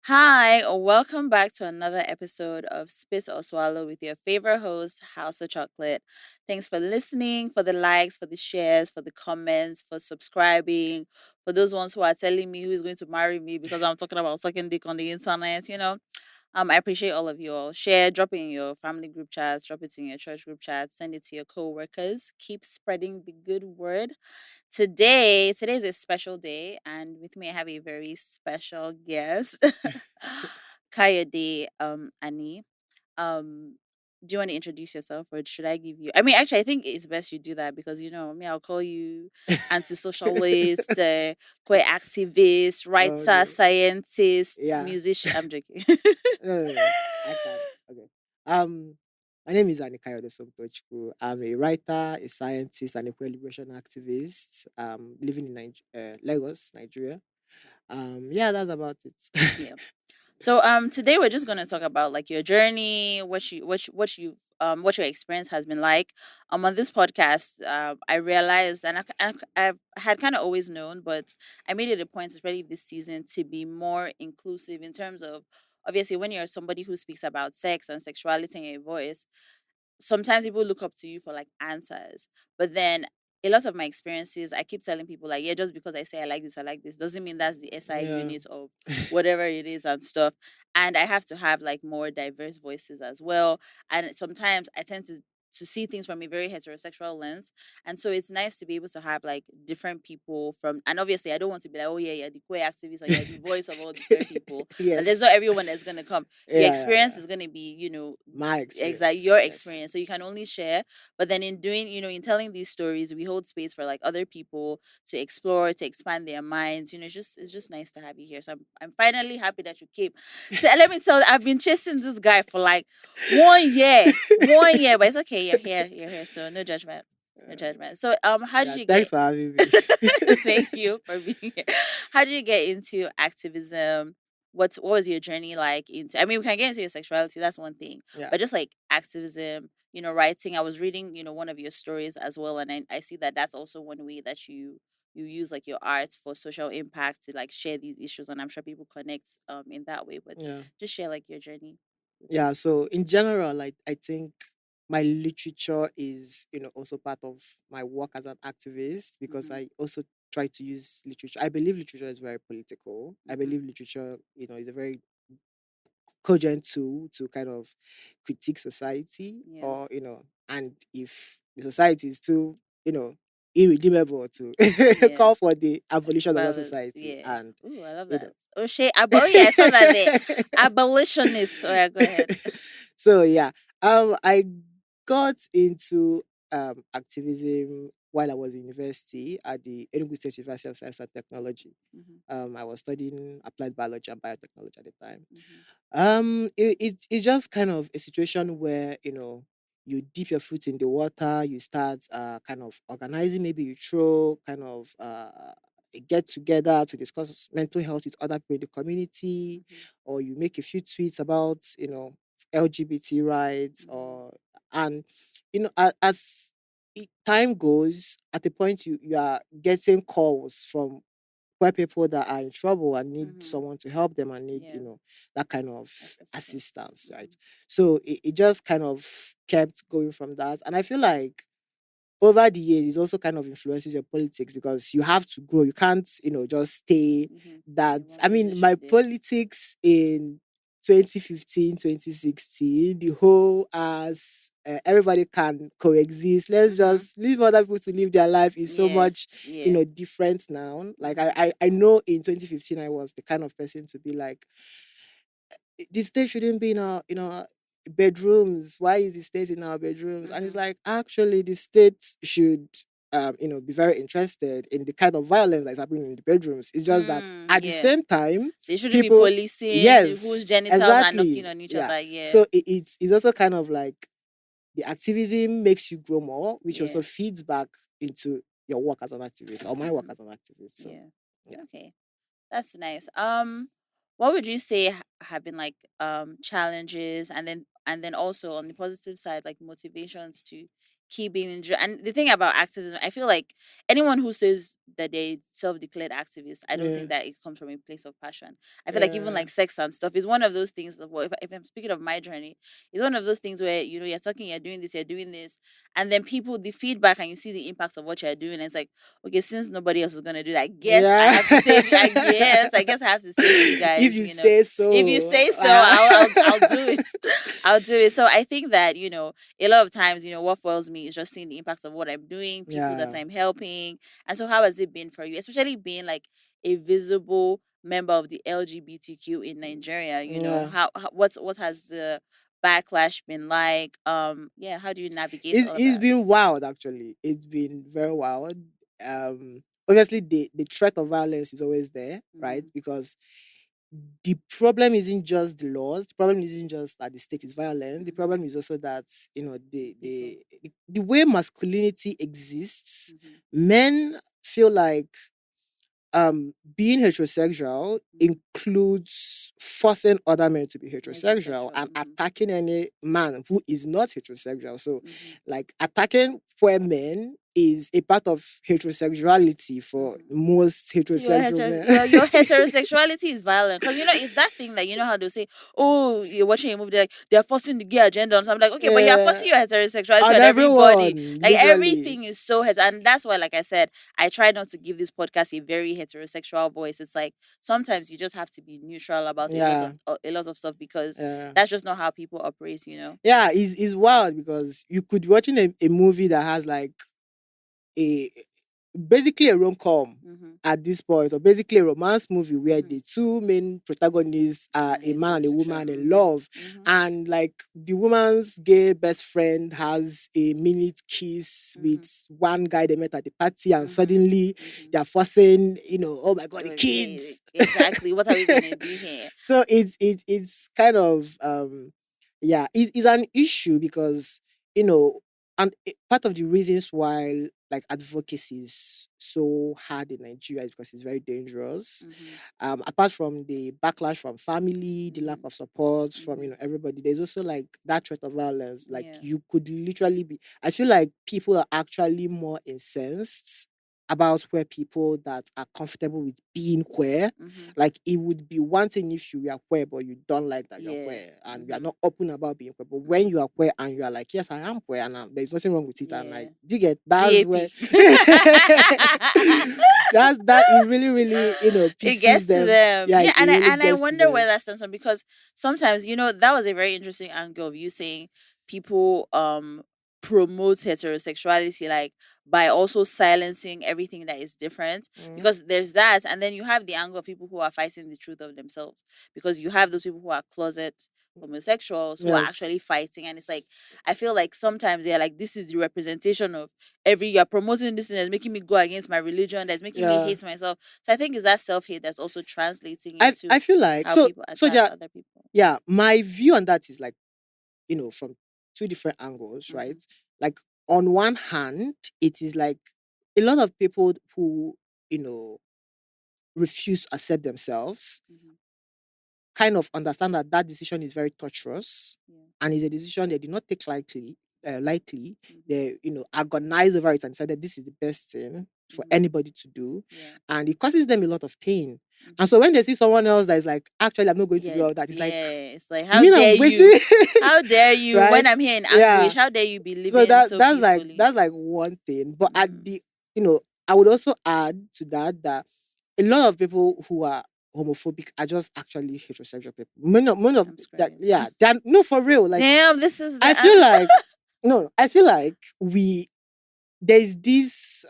Hi, welcome back to another episode of Spit or Swallow with your favorite host, Hausa Chocolate. Thanks for listening, for the likes, for the shares, for the comments, for subscribing, for those ones who are telling me who is going to marry me because I'm talking about sucking dick on the internet. I appreciate all of you all. Share, drop it in your family group chats, drop it in your church group chats, send it to your co-workers. Keep spreading the good word. Today is a special day, and with me I have a very special guest, Kayode Ani. Um, do you want to introduce yourself, or should I give you? I mean, actually, I think it's best you do that because me. I'll call you anti-socialist, queer activist, writer, Okay. scientist, Yeah. musician. I'm joking. No, no, no. I can. Okay. Um, my name is Kayode Ani. I'm a writer, a scientist, and a queer liberation activist. Living in Lagos, Nigeria. Yeah, that's about it. Yeah. So today we're just gonna talk about like your journey, what your experience has been like. On this podcast, I realized, and I've had kind of always known, but I made it a point, especially this season, to be more inclusive in terms of obviously when you're somebody who speaks about sex and sexuality in your voice, sometimes people look up to you for like answers. But then a lot of my experiences, I keep telling people like, yeah, just because I like this, doesn't mean that's the SI Yeah. unit of whatever it is and stuff. And I have to have like more diverse voices as well. And sometimes I tend to see things from a very heterosexual lens. And so it's nice to be able to have like different people from, and obviously I don't want to be like, oh yeah, you're the queer activist or you're the voice of all the queer people. Like there's not Yes. everyone that's gonna come. Your Yeah, yeah, experience yeah. is gonna be, My exactly experience. your Yes. experience, so you can only share. But then in doing, in telling these stories, we hold space for like other people to explore, to expand their minds. It's just nice to have you here. So I'm finally happy that you came. So let me tell you, I've been chasing this guy for like 1 year, but it's okay. You're here, so no judgment. No Uh, judgment. So how did yeah. you Thanks get for having me. thank you for being here. How did you get into activism? What was your journey like into, I mean, we can get into your sexuality, that's one thing, Yeah. but just like activism, writing. I was reading, one of your stories as well, and I see that that's also one way that you use like your art for social impact to like share these issues, and I'm sure people connect in that way. But Yeah. just share like your journey with Yeah, us. so in general, like I think my literature is, also part of my work as an activist because Mm-hmm. I also try to use literature. I believe literature is very political. I Mm-hmm. believe literature, is a very cogent tool to kind of critique society Yeah. or, and if the society is too, you know, irredeemable to Yeah. call for the abolition of that Violence. society Yeah. and Ooh, I love you that. know Oh shit. Oh yeah, I saw that there. Abolitionist. Oh yeah, go ahead. so yeah, I got into activism while I was in university at the Enugu State University of Science and Technology. Mm-hmm. I was studying applied biology and biotechnology at the time. Mm-hmm. It's just kind of a situation where you dip your foot in the water, you start kind of organizing, maybe you throw kind of a get together to discuss mental health with other people in the community, Mm-hmm. or you make a few tweets about LGBT rights, Mm-hmm. and as time goes, at a point you are getting calls from where people that are in trouble and need Mm-hmm. someone to help them and need, Yeah. that kind of Assistance. assistance, Mm-hmm. right? So it just kind of kept going from that. And I feel like over the years, it also kind of influences your politics because you have to grow. You can't, just stay Mm-hmm. that. In one I mean, my position there. politics in 2015, 2016, the whole as everybody can coexist. Let's Mm-hmm. just leave other people to live their life is so Yeah. much, Yeah. different now. Like Mm-hmm. I know in 2015, I was the kind of person to be like, the state shouldn't be in our bedrooms. Why is the state in our bedrooms? And it's Mm-hmm. like actually the state should be very interested in the kind of violence that's happening in the bedrooms. It's just that at the Yeah. same time, They shouldn't be people, policing whose yes, genitals are knocking exactly, on each yeah. other. Yeah. So it's also kind of like the activism makes you grow more, which Yeah. also feeds back into your work as an activist or my work Mm-hmm. as an activist. So Yeah. yeah. Okay. That's nice. What would you say have been like challenges, and then also on the positive side, like motivations to keep being and the thing about activism, I feel like anyone who says that they self-declared activists. I don't Yeah. think that it comes from a place of passion. I feel like even Yeah. like sex and stuff is one of those things. Well, if I'm speaking of my journey, it's one of those things where you're talking, you're doing this, and then people the feedback and you see the impacts of what you're doing. And it's like, okay, since nobody else is gonna do that, I guess I Yeah. have to save. I guess I have to save you If guys. you say If you so. say so, I'll do it. I'll do it. So I think that a lot of times what fuels me is just seeing the impacts of what I'm doing, people that Yeah. I'm helping. And so how has it been for you, especially being like a visible member of the LGBTQ in Nigeria? Yeah. How what has the backlash been like? Yeah, how do you navigate all of It's that? been wild actually. It's been very wild. Obviously the threat of violence is always there, right? Mm, Because the problem isn't just the laws. The problem isn't just that the state is violent. The mm-hmm. problem is also that People. the way masculinity exists, Mm-hmm. men feel like being heterosexual Mm-hmm. includes forcing other men to be heterosexual Heterosexual. and Mm-hmm. attacking any man who is not heterosexual. So, Mm-hmm. like attacking queer men is a part of heterosexuality for Mm-hmm. most So heterosexual men. your heterosexuality is violent because it's that thing that how they say, oh, you're watching a movie, they're forcing the gay agenda on something. Like, okay, but you're Yeah, forcing your heterosexuality on on everybody. everyone, Like literally. everything is so and that's why, like I said, I try not to give this podcast a very heterosexual voice. It's like sometimes you just have to be neutral about Yeah, a lot of stuff because yeah. that's just not how people operate. Yeah, it's wild because you could be watching a movie that has like a basically a rom-com Mm-hmm. at this point, or basically a romance movie where Mm-hmm. the two main protagonists are And a man and a heterosexual. woman in Mm-hmm. love, Mm-hmm. and like the woman's gay best friend has a minute kiss with Mm-hmm. one guy they met at the party, and Mm-hmm. suddenly Mm-hmm. they're fussing, oh my god, the Yeah, kids. exactly. What are we gonna do here? So it's kind of yeah, it's an issue because you know part of the reasons why like advocacy is so hard in Nigeria is because it's very dangerous. Mm-hmm. Apart from the backlash from family, the lack Mm-hmm. of support from Mm-hmm. everybody, there's also like that threat of violence. Like Yeah. you could literally be. I feel like people are actually more incensed about where people that are comfortable with being queer. Mm-hmm. Like it would be one thing if you are queer but you don't like that you're Yeah. queer and you are Mm-hmm. not open about being queer. But when Mm-hmm. you are queer and you are like, yes, I am queer and there's nothing wrong with it, and Yeah. like, do you get that's where BAP. that it really, really, It pisses gets to them. them. Yeah, Yeah, it really and I gets to wonder them. where that stems from because sometimes, that was a very interesting angle of you saying people promote heterosexuality like by also silencing everything that is different Mm, because there's that, and then you have the angle of people who are fighting the truth of themselves because you have those people who are closet homosexuals who are yes. actually fighting, and it's like I feel like sometimes they're like, this is the representation of every you're promoting this thing that's making me go against my religion, that's making me Yeah. hate myself. So I think it's that self-hate that's also translating I into feel like how people so attack yeah, other people. yeah, my view on that is like, from two different angles, Mm-hmm. right? Like on one hand, it is like a lot of people who, you know, refuse to accept themselves Mm-hmm. kind of understand that that decision is very torturous Yeah. and is a decision they did not take lightly. Mm-hmm. They, agonize over it and decided this is the best thing for Mm-hmm. anybody to do. Yeah. And it causes them a lot of pain. And Mm-hmm. so when they see someone else that is like, actually, I'm not going to Yeah. do all that, it's like, Yeah. It's like, you how mean dare I'm you? wasting? How dare you when Right? I'm here in Yeah. anguish? How dare you be So living so peacefully? that's like one thing. But at Mm-hmm. the, I would also add to that a lot of people who are homophobic are just actually heterosexual people. Many of I'm that, screaming. yeah, they're no for real. Like Damn, this is I the feel answer. like no, I feel like there's this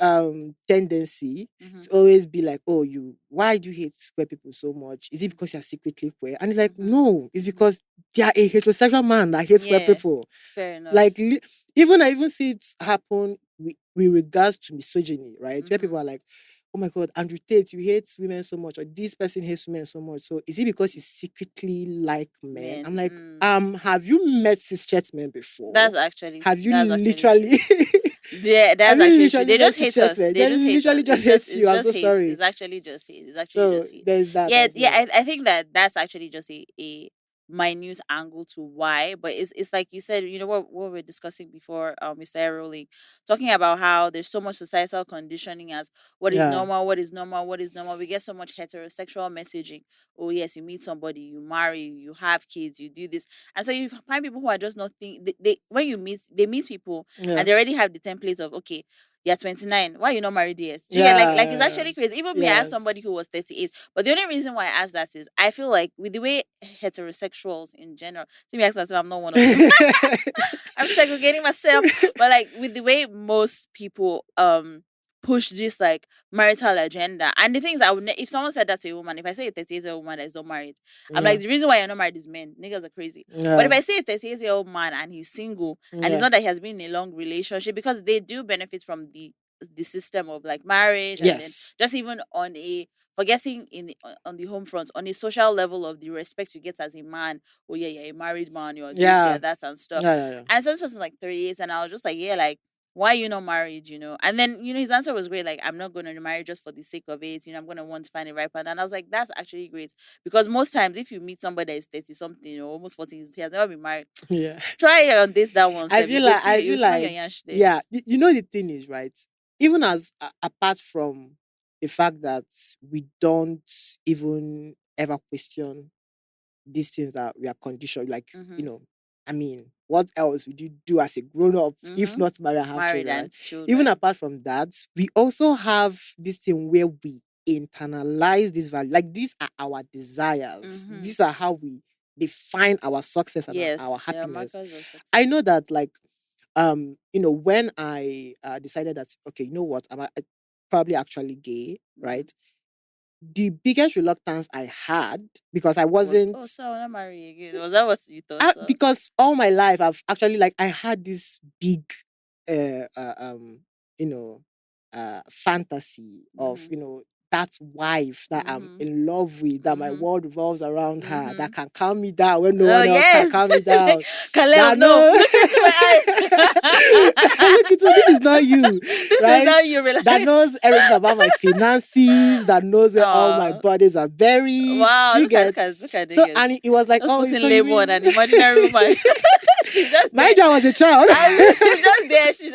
tendency Mm-hmm. to always be like, oh, why do you hate queer people so much? Is it because you're secretly queer? And it's like, Mm-hmm. no, it's Mm-hmm. because they are a heterosexual man that hates queer Yeah. people. Fair enough. Like even I even see it happen with regards to misogyny, right? Where Mm-hmm. people are like, oh my god, Andrew Tate, you hate women so much, or this person hates women so much. So is it because you secretly like men? I'm Men. like, Mm. have you met cishet men before? Have you That's actually true. literally Yeah, have that's you actually true. literally They met just hate cishet us. men? They They just hate us. literally just hate you. It's I'm so just hate. sorry. It's actually just hate. It's actually So just hate. there's that Yeah, as yeah. well. I think that that's actually just a minute angle to why, but it's like you said, what we are discussing before, Mr. Rolling, talking about how there's so much societal conditioning as what is Yeah. normal, what is normal, what is normal. We get so much heterosexual messaging. Oh yes, you meet somebody, you marry, you have kids, you do this, and so you find people who are just not think they when you meet they meet people Yeah. and they already have the template of, okay, you're 29. Why you not married yet? Do you get, like it's Yeah. actually crazy. Even me, I asked somebody Yes. who was 38. But the only reason why I asked that is I feel like with the way heterosexuals in general, see me ask myself, I'm not one of them. I'm segregating myself. But like with the way most people push this like marital agenda. And the things if someone said that to a woman, if I say a 38-year-old woman that is not married, I'm like, Yeah. the reason why you're not married is men. Niggas are crazy. But if Yeah. I say a 38-year-old man and he's single, and it's Yeah. not that he has been in a long relationship, because they do benefit from the system of like marriage, and then Yes. just even on a forgetting on the home front, on a social level of the respect you get as a man. Oh yeah, you're a married man, you're this, you're Yeah. that, and stuff. Yeah. Yeah. And so this person's like 38, and I was just like, yeah, like, why are you not married, And then, his answer was great, like, I'm not going to marry just for the sake of it, I'm going to want to find a right partner. And I was like, that's actually great. Because most times, if you meet somebody that is 30 something, or almost 40, he has never been married, Yeah. try on this, that one, I Seb. feel like I You feel smell your like yash there. yeah, you know the thing is right. Even as apart from the fact that we don't even ever question these things that we are conditioned, like Mm-hmm. I mean, what else would you do as a grown up if Mm-hmm. not marry and have Married children, right? and Even children. apart from that, we also have this thing where we internalize this value. Like these are our desires. Mm-hmm. These are how we define our success and our Yes, there are happiness. markers of I know success. that like when I decided that okay, you know what, I probably actually gay, Mm-hmm. right? The biggest reluctance I had because I Was, wasn't oh, so I'll not marry again. Was that what you thought of? because all my life I've actually like I had this big uh, uh um you know fantasy of Mm-hmm. that wife that I'm Mm-hmm. in love with, that my Mm-hmm. world revolves around her, Mm-hmm. that can calm me down when no Oh one else can yes. calm me down, Kalel, that no. no Look into my eyes. look into this is not you, This is right? not you That realize. knows everything about my finances, that knows where all my Oh bodies are buried. Do wow, you get? look at So niggas. and it was like, Just oh, putting so you label on mean an imaginary woman. She's just my there. job was a child. She's just there. She's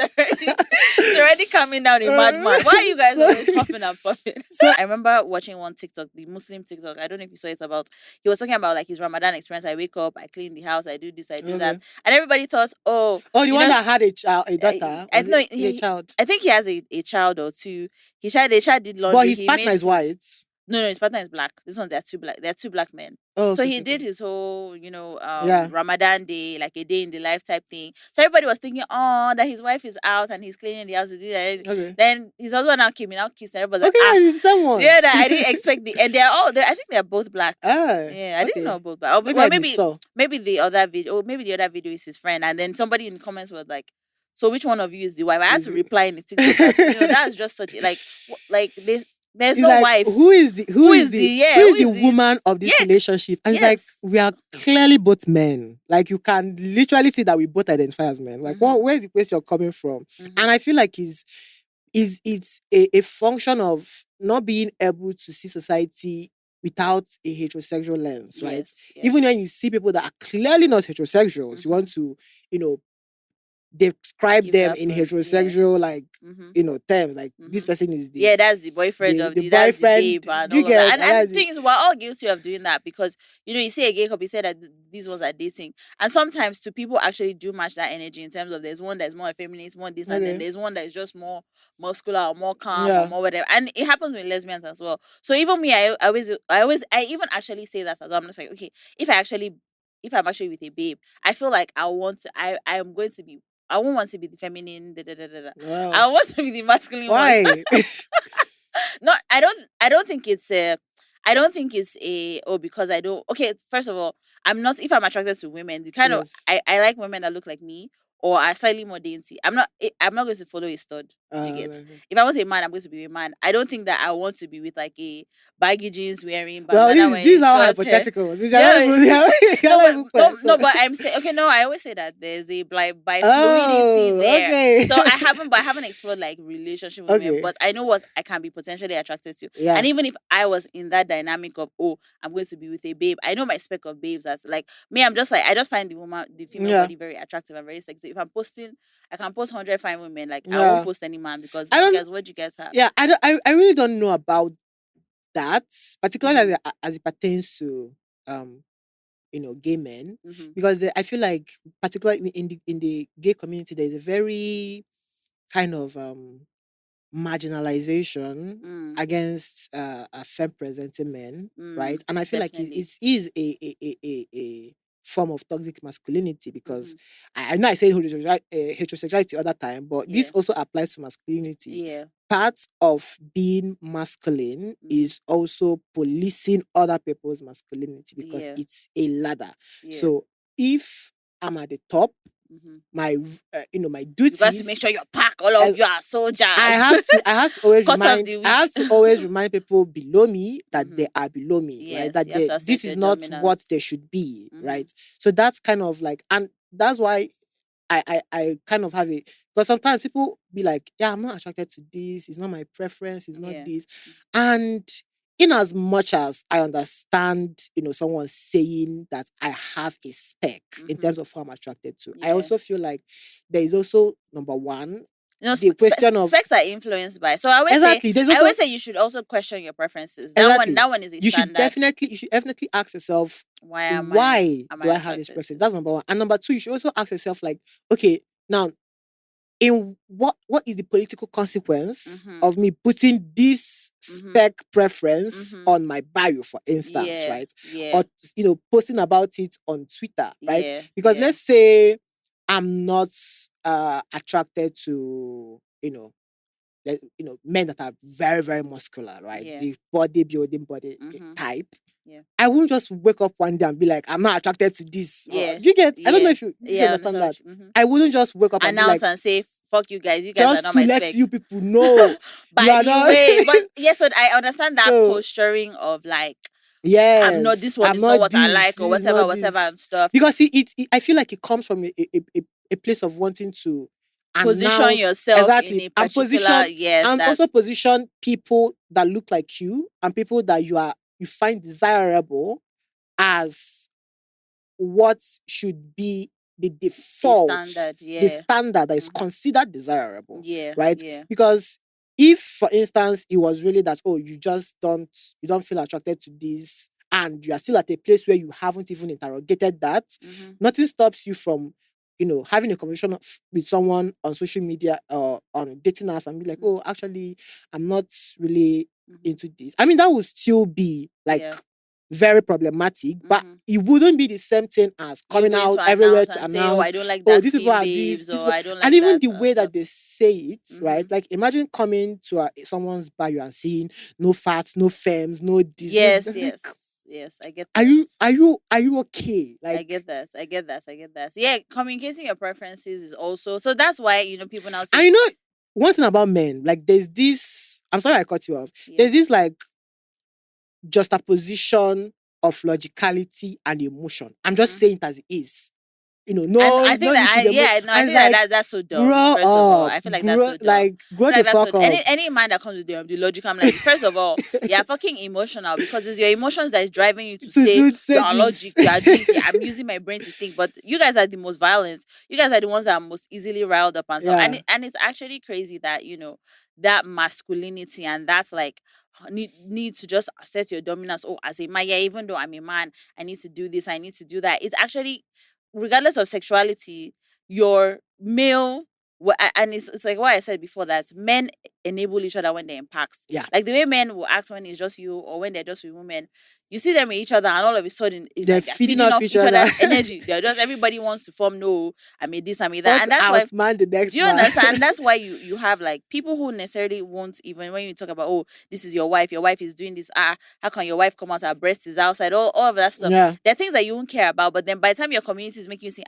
already coming down a madman. Why are you guys so always puffing and puffing? so I remember watching one TikTok, the Muslim TikTok. I don't know if you saw it about. He was talking about like his Ramadan experience. I wake up, I clean the house, I do this, I do that, okay. and everybody thought, oh, Oh, the you one know, that had a child, a daughter, I was know it a child? I think he has a child or two. The child did But laundry. his He partner made is food. white. No, his partner is black. This one, they're two black. They're two black men. Oh, So okay, he okay, did okay. his whole, Yeah. Ramadan day, like a day in the life type thing. So everybody was thinking, oh, that his wife is out and he's cleaning the house. Okay. Then his husband now came in, now kissed everybody. Like, Okay, ah, yeah, it's the same one. yeah, that I didn't expect and they're all. I think they're both black. Ah, Yeah, I didn't know okay. both black. Oh, Maybe well, I maybe saw. maybe the other video, or maybe the other video is his friend, and then somebody in the comments was like, "So which one of you is the wife?" I had Is to it? reply in the TikTok that that's just such like like there's It's no like wife. who is the Who is the who who is the is the woman of this yeah relationship? And it's like yes. we are clearly both men. Like you can literally see that we both identify as men. Like Mm-hmm. where's the place you're coming from? Mm-hmm. And I feel like is it's a function of not being able to see society without a heterosexual lens, right? Yes, Even when yes. you see people that are clearly not heterosexuals, you Mm-hmm. want to, you know, describe Give them that in person, yeah. heterosexual like Mm-hmm. terms. Like this Mm-hmm. person is Yeah, that's the boyfriend of the that's the boyfriend. babe and Do you all of that. get? And That's the it. thing is, we're all guilty of doing that because you see a gay couple, you say that these ones are dating. And sometimes two people actually do match that energy in terms of there's one that's more feminist, more this, and then Okay. there's one that is just more muscular or more calm or Yeah. more whatever. And it happens with lesbians as well. So even me, I even actually say that as well. I'm just like, okay, if I'm actually with a babe, I feel like I'm going to be I won't want to be the feminine, da, da, da, da, da. Wow. I want to be the masculine ones. Why? No, I don't think it's a because I don't okay, first of all, I'm not if I'm attracted to women, the kind of Yes. I like women that look like me or are slightly more dainty. I'm not going to follow a stud. Do you get? Well, If I want a man, I'm going to be a man. I don't think that I want to be with like a baggy jeans wearing, well, bandana these wearing, are all short hair. hypotheticals. These are not Yeah, even, you're no, not but even no, clear. So, no, but I'm saying okay. No, I always say that there's a like by fluidity oh, there. okay, So I haven't explored like relationship with men, okay, but I know what I can be potentially attracted to. yeah, And even if I was in that dynamic of I'm going to be with a babe, I know my spec of babes. That's like me. I'm just like I just find the female yeah, body very attractive and very sexy. If I'm posting, I can post 100 fine women. Like I won't yeah. post any man because I you don't. guys, what do you guys have? Yeah, I don't. I really don't know about that, particularly Mm-hmm. as it pertains to um gay men, Mm-hmm. because I feel like particularly in the gay community there is a very kind of marginalization Mm, against femme presenting men, right? And I feel like it definitely. is a form of toxic masculinity, Mm-hmm. because I know I said heterosexuality the other time, but this Yeah. also applies to masculinity. Yeah. Part of being masculine Mm-hmm. is also policing other people's masculinity, because Yeah. it's a ladder. Yeah. So if I'm at the top, Mm-hmm. my You guys to make duties, sure you pack all of your I soldiers. have to I have to always Cut off remind the I week. have to always remind people below me that Mm-hmm. they are below me, right? Yes, That you have to this assert is your not what dominance. they should be, Mm-hmm. right? So that's kind of like, and that's why I kind of have it, because sometimes people be like, yeah, I'm not attracted to this, it's not my preference, it's not Yeah. this. And in as much as I understand, someone saying that I have a spec in Mm-hmm. terms of who I'm attracted to, I Yeah. also feel like there is also number one, You know, the question of, specs are influenced by. So I always say, exactly. There's I also, always say you should also question your preferences. That one, exactly. that one is a standard. You should definitely ask yourself, Why why am I do I have this attracted person? to? That's number one. And number two, you should also ask yourself, like, okay, now, in what is the political consequence Mm-hmm. of me putting this Mm-hmm. spec preference Mm-hmm. on my bio, for instance, Yeah. right? Yeah. Or posting about it on Twitter, right? Yeah. Because Yeah. let's say I'm not attracted to, men that are very, very muscular, right? Yeah. The bodybuilding body Mm-hmm. type. Yeah. I won't just wake up one day and be like, I'm not attracted to this. Or, Yeah. do you get? I don't know Yeah. if you Yeah. I understand understand. that. Mm-hmm. I wouldn't just wake up and be Announce like, and say, "Fuck you guys. You guys are just not to my let spec." you people know you By are the not. way, but yes, so I understand that So posturing of like, I'm not, this yes, one I'm is not not what I this. like, or This is whatever, not whatever this. and stuff. Because I feel like it comes from a place of wanting to Position announce, yourself in exactly, a and particular, position, yes, and also that's position people that look like you and people that you find desirable as what should be the a default, standard. the Yeah. standard that is Mm-hmm. considered desirable, Yeah. right? Yeah. Because if, for instance, it was really that, oh, you don't feel attracted to this, and you are still at a place where you haven't even interrogated that, Mm-hmm. nothing stops you from, having a conversation with someone on social media or on dating apps and be like, Mm-hmm. oh, actually, I'm not really Mm-hmm. into this. I mean, that would still be like Yeah. very problematic, but Mm-hmm. it wouldn't be the same thing as You coming going out to everywhere announce to and say, "Oh, I announce, don't like oh, that these people skin are this, babes," these or people, "I don't and like even that the and way that stuff." they say it, Mm-hmm. right? Like, imagine coming to someone's bio and saying, no fats, no femmes, no this, no this. Yes. I'm like, Yes. Yes. I get are that. you are you are you okay? I Like, get that. I get that. I get that. Yeah, communicating your preferences is also so that's why people now and say, one thing about men, like, there's this. I'm sorry I cut you off. yeah. There's this, like, juxtaposition of logicality and emotion. I'm just Mm-hmm. saying it as it is. And No, I think no that need to demo. yeah, no, I And it's think that, like, that's so dumb. grow First of all, up, I feel like that's so dumb. grow I feel the like that's so fuck up. any man that comes with the logic, I'm like, first of all, you're fucking emotional because it's your emotions that is driving you to say To you say are this. logic, you are this, yeah, I'm using my brain to think. But you guys are the most violent. You guys are the ones that are most easily riled up and so. And Yeah, and it's actually crazy that that masculinity and that's like need to just assert your dominance. Oh, as a man, yeah, even though I'm a man, I need to do this, I need to do that. It's actually regardless of sexuality, your male and it's like what I said before that men enable each other when they're in packs. yeah. Like the way men will act when it's just you or when they're just with women. You see them with each other and all of a sudden it's They're like they're feeding feeding off off each each other. other's energy. They're just everybody wants to form no, I made this, I made that. Want And to that's why outman the do next you man. understand? And that's why you have like people who necessarily won't even when you talk about oh, this is your wife is doing this, how can your wife come out, her breast is outside, all of that stuff. Yeah, There are things that you won't care about, but then by the time your community is making you say,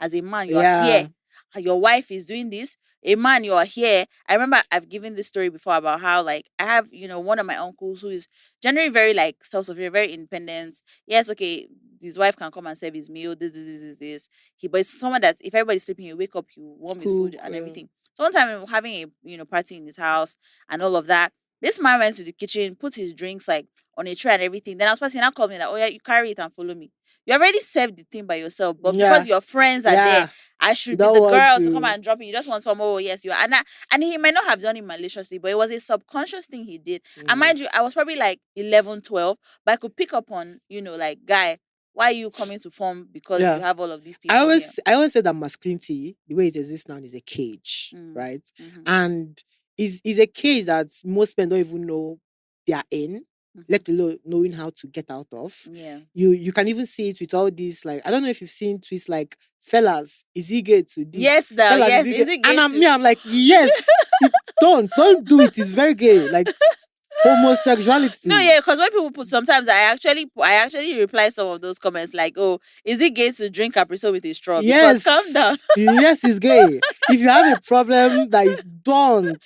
as a man, you are here. yeah. your wife is doing this. A man, you're here. I remember I've given this story before about how, like, I have, one of my uncles who is generally very, like, self-sufficient, very independent. Yes, okay, his wife can come and serve his meal, this. But it's someone that if everybody's sleeping, you wake up, you warm his food Cook. and everything. So one time we were having a, party in his house and all of that. This man went to the kitchen, put his drinks, like, on a tray and everything. Then I was passing, now called me like, oh yeah, you carry it and follow me. You already served the thing by yourself, but Yeah. because your friends are there, Yeah. I You should be don't the want girl to come to. and drop it. You just want from, oh yes, you are. And he might not have done it maliciously, but it was a subconscious thing he did. And mind you, Yes. I was probably like 11, 12, but I could pick up on, like, guy, why are you coming to form because you Yeah. have all of these I people here? always say that masculinity, the way it exists now, is a cage, right? Mm-hmm. And is a cage that most men don't even know they are in, let alone knowing how to get out of. Yeah. You can even see it with all these, like, I don't know if you've seen tweets like, fellas, is he gay to this? Yes, now, Fellas, yes, is is he it gay? gay And to- I'm like, yes, don't do it. It's very gay. Like, homosexuality. No, yeah, because when people put, sometimes I actually reply some of those comments like, oh, is it gay to drink Capriso with a straw? Because calm down. Yes, it's gay. If you have a problem that is, don't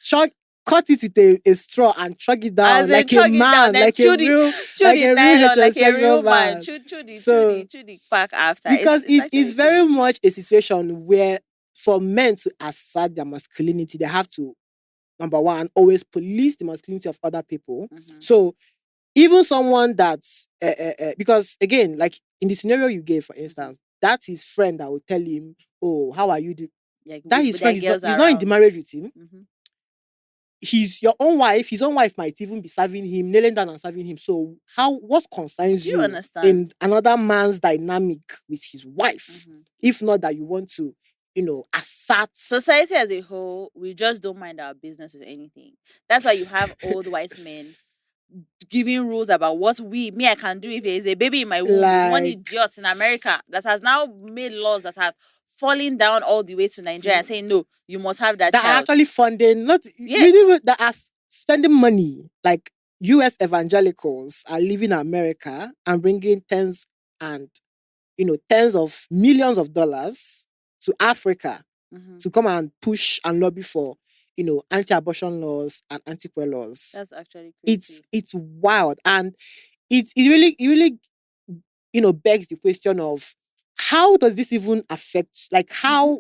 chug, cut it with a straw and chug it down As in like a chug it down, man, then like a chew the real, chew like the a real nylon like a real heterosexual man. man. Chew So the pack after. because It's it's actually very crazy. much a situation where for men to assert their masculinity, they have to, number one, always police the masculinity of other people. So even someone that's because again, like in the scenario you gave, for instance, that's his friend that would tell him, "Oh, how are you?" Like, That his with their friend is not, girls he's not in the around. marriage with him. He's your own wife. His own wife might even be serving him, kneeling down and serving him. So what concerns Do you you understand? in another man's dynamic with his wife? If not that you want to, assert. Society as a whole, we just don't mind our business with anything. That's why you have old white men giving rules about what I can do if there is a baby in my womb. It's one Like, idiot in America that has now made laws that have fallen down all the way to Nigeria and saying, no, you must have that that are child. actually funding, not Yeah. that are spending money. Like US evangelicals are leaving America and bringing tens of millions of dollars to Africa to come and push and lobby for, anti-abortion laws and anti-queer laws. That's actually crazy. It's wild, and it really begs the question of how does this even affect, like, how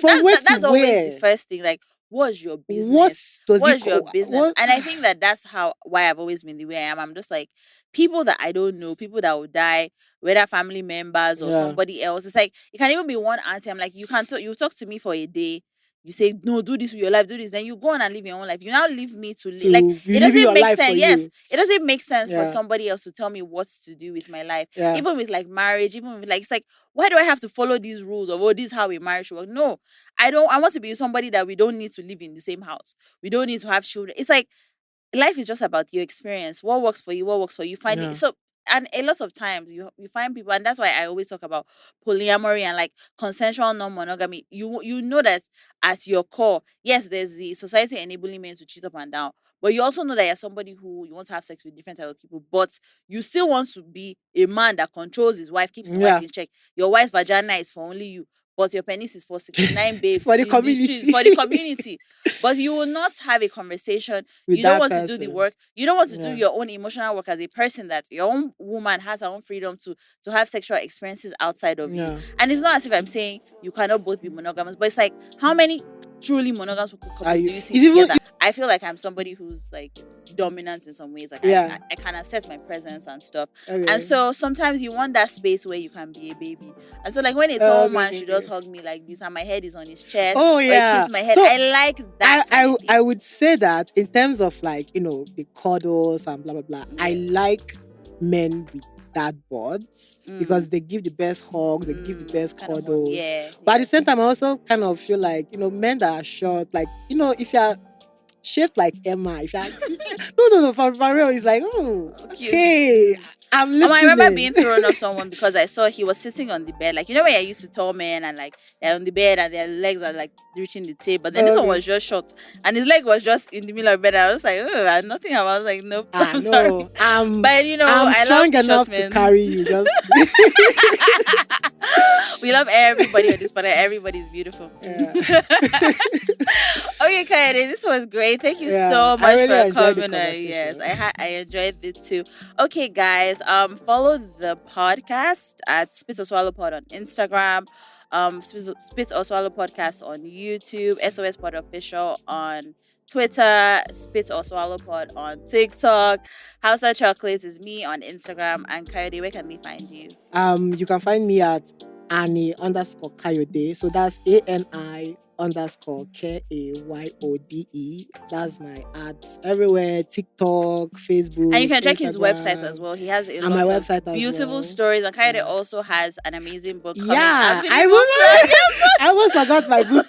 from where to that's always where? the first thing. Like, what's your business? What's your business? And I think that's why I've always been the way I am. I'm just like, people that I don't know, people that will die, whether family members or somebody else. It's like, it can even be one auntie. I'm like, you talk to me for a day. You say, no, do this with your life, do this. Then you go on and live your own life. You now leave me to live. Like, it doesn't make sense. Yes, it doesn't make sense for somebody else to tell me what to do with my life. Even with, like, marriage, even with, like, it's like, why do I have to follow these rules of, oh, this is how a marriage works? No, I don't. I want to be somebody that we don't need to live in the same house. We don't need to have children. It's like, life is just about your experience. What works for you? What works for you? Find it. So, and a lot of times you find people, and that's why I always talk about polyamory and, like, consensual non-monogamy. You know that at your core, yes, there's the society enabling men to cheat up and down, but you also know that you're somebody who you want to have sex with different types of people, but you still want to be a man that controls his wife, keeps his wife in check. Your wife's vagina is for only you, but your penis is for 69 babes for the in community. the streets, for the community. But you will not have a conversation. With you don't that want to do the work. You don't want to do Yeah. your own emotional work as a person, that your own woman has her own freedom to have sexual experiences outside of you. And it's not as if I'm saying you cannot both be monogamous, but it's like, how many truly monogamous couples do you see together? I feel like I'm somebody who's, like, dominant in some ways. Like, I can assess my presence and stuff. And so sometimes you want that space where you can be a baby. And so, like, when a tall man should just hug me like this and my head is on his chest, or he kiss my head, So, I like that. I would say that in terms of, like, the cuddles and blah blah blah, I like men with dad bods because they give the best hugs, they give the best cuddles. But at the same time, I also kind of feel like, men that are short, like, if you're shaped like Emma, if you're no, for real, it's like, oh, okay, I'm listening. I remember being thrown off someone because I saw he was sitting on the bed. Like, when I used to tall men and, like, they're on the bed and their legs are, like, reaching the table. But then this one was just short and his leg was just in the middle of the bed. I was like, oh, and nothing. I was like, nope, I'm sorry. I'm but I'm I strong love enough short men. to carry you. Just We love everybody on this planet. Everybody's beautiful. Yeah. Okay, Kayode, this was great. Thank you Yeah, so I much really for enjoyed the coming. Yes, conversation. I enjoyed it too. Okay, guys, follow the podcast at Spit or Swallow Pod on Instagram, Spit or Swallow Podcast on YouTube, SOS Pod Official on Twitter, Spit or Swallow Pod on TikTok. Hausa Chocolate is me on Instagram. And Kayode, where can we find you? You can find me at Ani underscore Kayode. So that's ANI underscore KAYODE. That's my ads everywhere: TikTok, And you Facebook, can check his website as Instagram, well. He has a and my lot of website as beautiful well. stories. And Kayode Yeah. also has an amazing book coming. Yeah, I've been I even plugging. remember. I almost forgot my book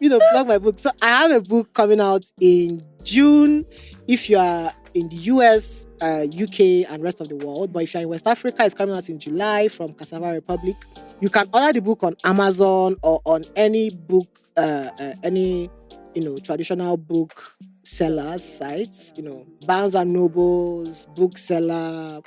to plug my book. So I have a book coming out in June. If you are in the US, UK, and rest of the world, but if you're in West Africa, it's coming out in July from Cassava Republic. You can order the book on Amazon or on any book, any traditional book sellers sites, Barnes and Nobles, bookseller,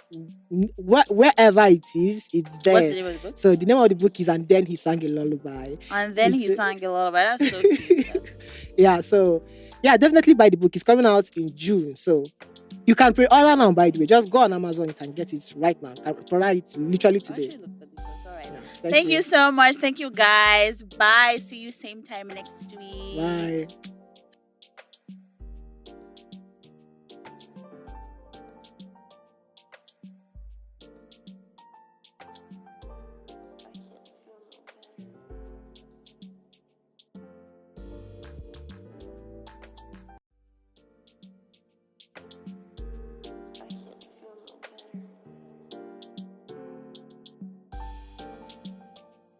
wherever it is, it's there. What's the name of the book? So the name of the book is "And Then He Sang a Lullaby." And then he sang a lullaby. That's so cute. Yeah, so yeah, definitely buy the book. It's coming out in June, so you can pre-order now. By the way, just go on Amazon. You can get it right now. You can order it literally today. Actually, look for this book. All right. Yeah, Thank you so much. Thank you, guys. Bye. See you same time next week. Bye.